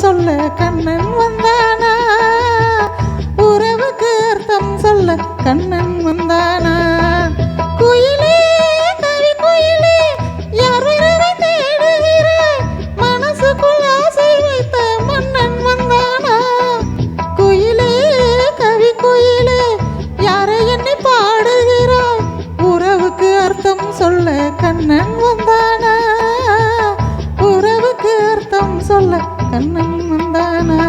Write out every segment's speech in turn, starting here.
சொல்ல கண்ணன் வந்தானா, உறவுக்கு அர்த்தம் சொல்ல கண்ணன் வந்தானா. குயிலே கவி குயிலே யார் உறவை தேடுகிறாய், மனசுக்குள் ஆசை வைத்த மன்னன் வந்தானா. குயிலே கவி குயிலே யாரை என்னை பாடுகிறாய், உறவுக்கு அர்த்தம் சொல்ல கண்ணன் வந்தானா, உறவுக்கு அர்த்தம் சொல்ல கண்ணன் வந்தானா.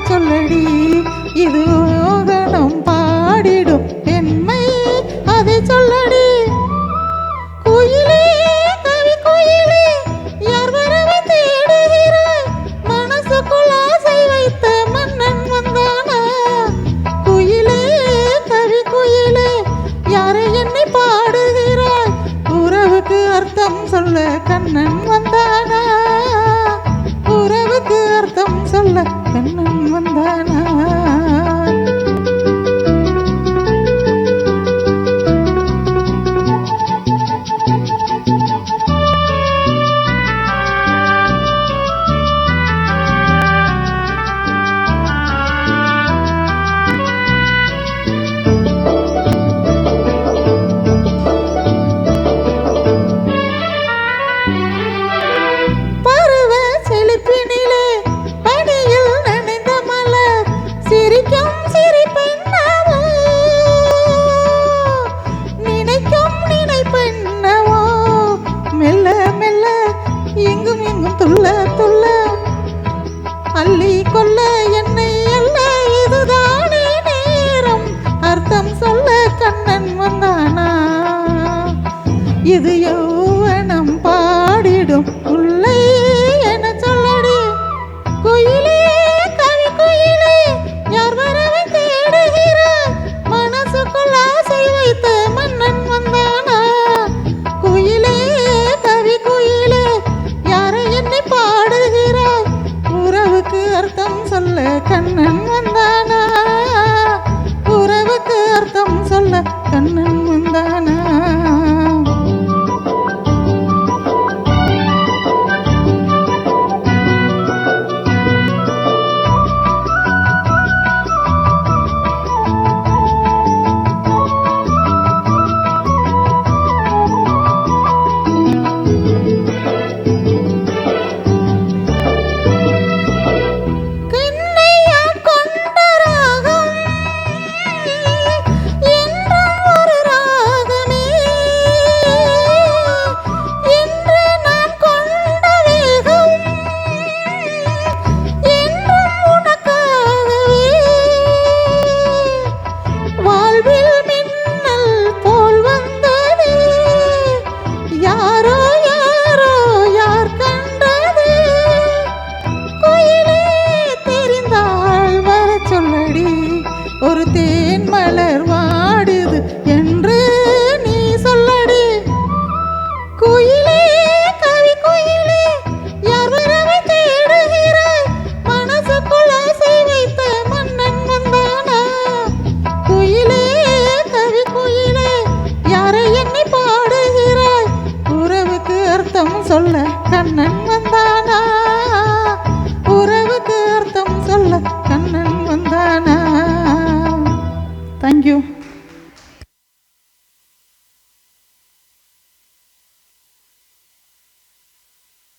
சொல்லடி இது ஓகனம் பாடிடும் பெண்மை, அதை சொல்லடி. குயிலே கவி குயிலே யார் வரவை தேடுகிறாய், மனசுக்குள் ஆசை வைத்த மன்னன் வந்தானா. குயிலே கவி குயிலே யாரை என்னை பாடுகிறாய், உறவுக்கு அர்த்தம் சொல்ல கண்ணன் வந்தானா, உறவுக்கு அர்த்தம் சொல்ல கண்ணன் வந்தானா. எங்கும் எங்கும் துள்ள துள்ள அள்ளி கொள்ள என்னை அல்ல, இதுதானே நேரம் அர்த்தம் சொல்ல கண்ணன் வந்தானா. இது